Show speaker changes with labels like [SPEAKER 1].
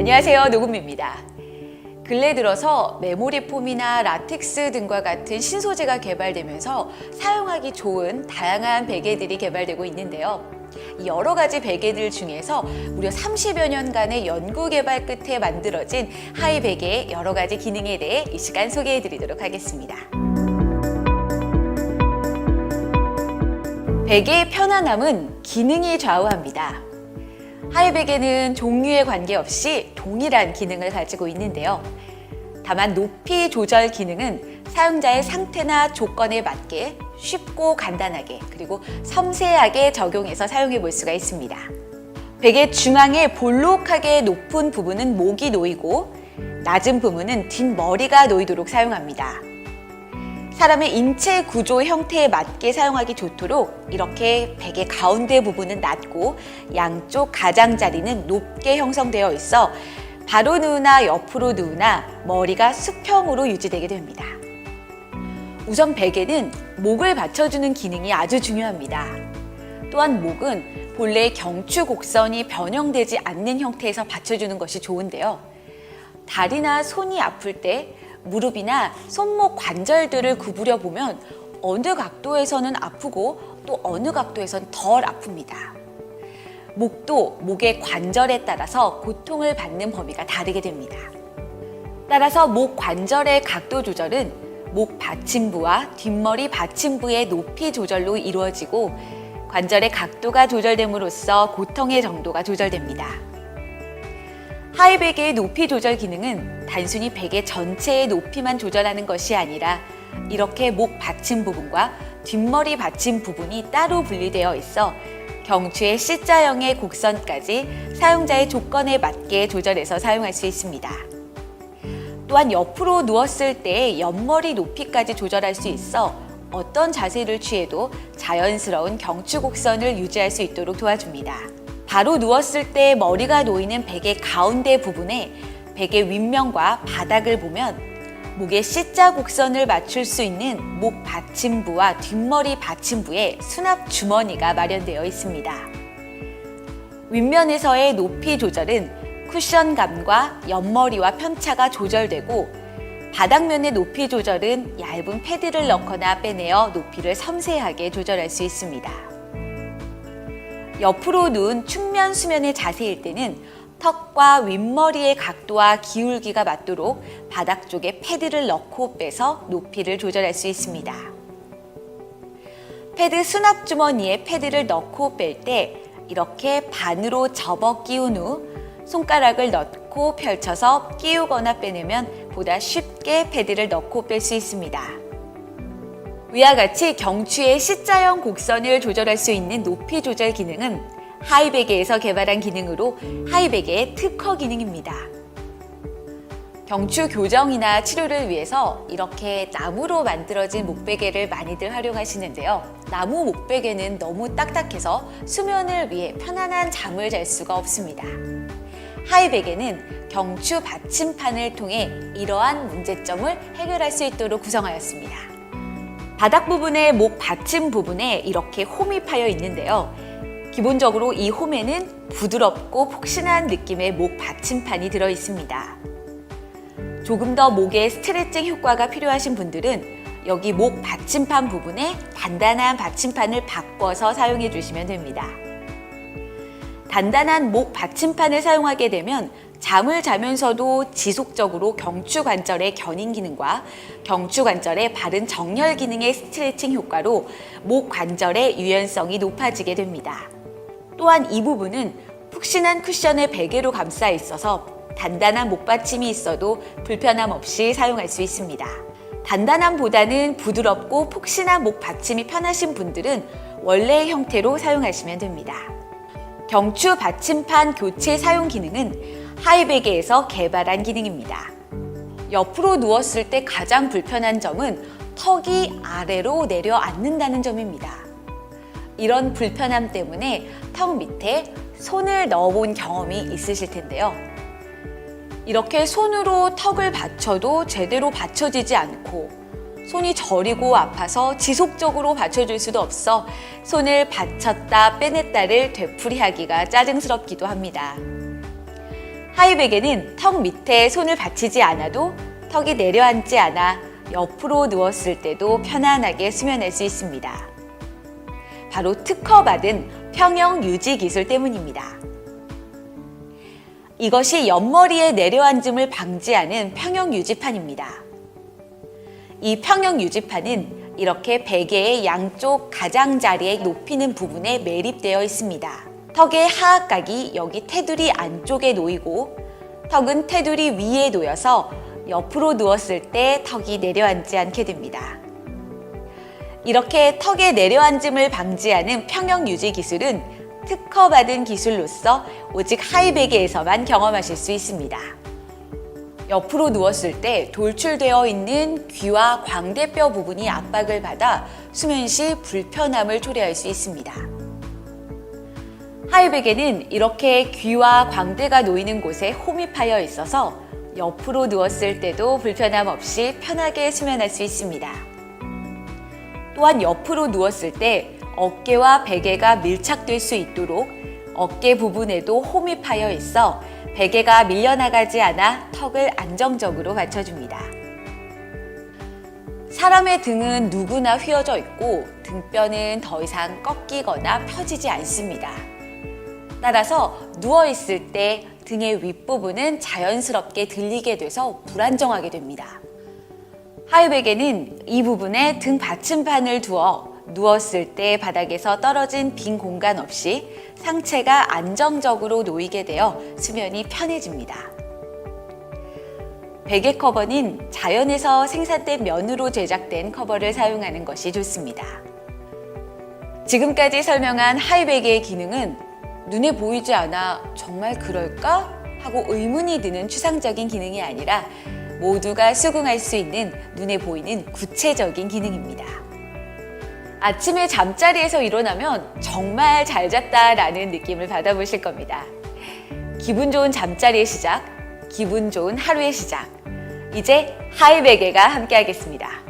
[SPEAKER 1] 안녕하세요, 노금미입니다. 근래 들어서 메모리 폼이나 라텍스 등과 같은 신소재가 개발되면서 사용하기 좋은 다양한 베개들이 개발되고 있는데요. 여러 가지 베개들 중에서 무려 30여 년간의 연구 개발 끝에 만들어진 하이 베개의 여러 가지 기능에 대해 이 시간 소개해 드리도록 하겠습니다. 베개의 편안함은 기능이 좌우합니다. 하이 베개는 종류에 관계없이 동일한 기능을 가지고 있는데요. 다만 높이 조절 기능은 사용자의 상태나 조건에 맞게 쉽고 간단하게 그리고 섬세하게 적용해서 사용해 볼 수가 있습니다. 베개 중앙에 볼록하게 높은 부분은 목이 놓이고 낮은 부분은 뒷머리가 놓이도록 사용합니다. 사람의 인체 구조 형태에 맞게 사용하기 좋도록 이렇게 베개 가운데 부분은 낮고 양쪽 가장자리는 높게 형성되어 있어 바로 누우나 옆으로 누우나 머리가 수평으로 유지되게 됩니다. 우선 베개는 목을 받쳐주는 기능이 아주 중요합니다. 또한 목은 본래의 경추 곡선이 변형되지 않는 형태에서 받쳐주는 것이 좋은데요. 다리나 손이 아플 때 무릎이나 손목 관절들을 구부려 보면 어느 각도에서는 아프고 또 어느 각도에서는 덜 아픕니다. 목도 목의 관절에 따라서 고통을 받는 범위가 다르게 됩니다. 따라서 목 관절의 각도 조절은 목 받침부와 뒷머리 받침부의 높이 조절로 이루어지고 관절의 각도가 조절됨으로써 고통의 정도가 조절됩니다. 하이 베개의 높이 조절 기능은 단순히 베개 전체의 높이만 조절하는 것이 아니라 이렇게 목 받침 부분과 뒷머리 받침 부분이 따로 분리되어 있어 경추의 C자형의 곡선까지 사용자의 조건에 맞게 조절해서 사용할 수 있습니다. 또한 옆으로 누웠을 때 옆머리 높이까지 조절할 수 있어 어떤 자세를 취해도 자연스러운 경추 곡선을 유지할 수 있도록 도와줍니다. 바로 누웠을 때 머리가 놓이는 베개 가운데 부분에 베개 윗면과 바닥을 보면 목의 C자 곡선을 맞출 수 있는 목 받침부와 뒷머리 받침부에 수납 주머니가 마련되어 있습니다. 윗면에서의 높이 조절은 쿠션감과 옆머리와 편차가 조절되고 바닥면의 높이 조절은 얇은 패드를 넣거나 빼내어 높이를 섬세하게 조절할 수 있습니다. 옆으로 누운 측면 수면의 자세일 때는 턱과 윗머리의 각도와 기울기가 맞도록 바닥 쪽에 패드를 넣고 빼서 높이를 조절할 수 있습니다. 패드 수납 주머니에 패드를 넣고 뺄 때 이렇게 반으로 접어 끼운 후 손가락을 넣고 펼쳐서 끼우거나 빼내면 보다 쉽게 패드를 넣고 뺄 수 있습니다. 위와 같이 경추의 C자형 곡선을 조절할 수 있는 높이 조절 기능은 하이 베개에서 개발한 기능으로 하이 베개의 특허 기능입니다. 경추 교정이나 치료를 위해서 이렇게 나무로 만들어진 목베개를 많이들 활용하시는데요. 나무 목베개는 너무 딱딱해서 수면을 위해 편안한 잠을 잘 수가 없습니다. 하이 베개는 경추 받침판을 통해 이러한 문제점을 해결할 수 있도록 구성하였습니다. 바닥 부분의 목 받침 부분에 이렇게 홈이 파여 있는데요. 기본적으로 이 홈에는 부드럽고 폭신한 느낌의 목 받침판이 들어 있습니다. 조금 더 목에 스트레칭 효과가 필요하신 분들은 여기 목 받침판 부분에 단단한 받침판을 바꿔서 사용해 주시면 됩니다. 단단한 목 받침판을 사용하게 되면 잠을 자면서도 지속적으로 경추 관절의 견인 기능과 경추 관절의 바른 정렬 기능의 스트레칭 효과로 목 관절의 유연성이 높아지게 됩니다. 또한 이 부분은 푹신한 쿠션의 베개로 감싸 있어서 단단한 목받침이 있어도 불편함 없이 사용할 수 있습니다. 단단함보다는 부드럽고 폭신한 목받침이 편하신 분들은 원래의 형태로 사용하시면 됩니다. 경추 받침판 교체 사용 기능은 하이 베개에서 개발한 기능입니다. 옆으로 누웠을 때 가장 불편한 점은 턱이 아래로 내려앉는다는 점입니다. 이런 불편함 때문에 턱 밑에 손을 넣어본 경험이 있으실 텐데요. 이렇게 손으로 턱을 받쳐도 제대로 받쳐지지 않고 손이 저리고 아파서 지속적으로 받쳐줄 수도 없어 손을 받쳤다 빼냈다를 되풀이하기가 짜증스럽기도 합니다. 하이백에는 턱 밑에 손을 받치지 않아도 턱이 내려앉지 않아 옆으로 누웠을 때도 편안하게 수면할 수 있습니다. 바로 특허받은 평형 유지 기술 때문입니다. 이것이 옆머리의 내려앉음을 방지하는 평형 유지판입니다. 이 평형 유지판은 이렇게 베개의 양쪽 가장자리에 높이는 부분에 매립되어 있습니다. 턱의 하악각이 여기 테두리 안쪽에 놓이고 턱은 테두리 위에 놓여서 옆으로 누웠을 때 턱이 내려앉지 않게 됩니다. 이렇게 턱의 내려앉음을 방지하는 평형 유지 기술은 특허받은 기술로서 오직 하이베개에서만 경험하실 수 있습니다. 옆으로 누웠을 때 돌출되어 있는 귀와 광대뼈 부분이 압박을 받아 수면 시 불편함을 초래할 수 있습니다. 하이백에는 이렇게 귀와 광대가 놓이는 곳에 홈이 파여 있어서 옆으로 누웠을 때도 불편함 없이 편하게 수면할 수 있습니다. 또한 옆으로 누웠을 때 어깨와 베개가 밀착될 수 있도록 어깨 부분에도 홈이 파여 있어 베개가 밀려나가지 않아 턱을 안정적으로 받쳐줍니다. 사람의 등은 누구나 휘어져 있고 등뼈는 더 이상 꺾이거나 펴지지 않습니다. 따라서 누워있을 때 등의 윗부분은 자연스럽게 들리게 돼서 불안정하게 됩니다. 하이백에는 이 부분에 등 받침판을 두어 누웠을 때 바닥에서 떨어진 빈 공간 없이 상체가 안정적으로 놓이게 되어 수면이 편해집니다. 베개 커버는 자연에서 생산된 면으로 제작된 커버를 사용하는 것이 좋습니다. 지금까지 설명한 하이베개의 기능은 눈에 보이지 않아 정말 그럴까? 하고 의문이 드는 추상적인 기능이 아니라 모두가 수긍할 수 있는 눈에 보이는 구체적인 기능입니다. 아침에 잠자리에서 일어나면 정말 잘 잤다라는 느낌을 받아보실 겁니다. 기분 좋은 잠자리의 시작, 기분 좋은 하루의 시작. 이제 하이베개가 함께하겠습니다.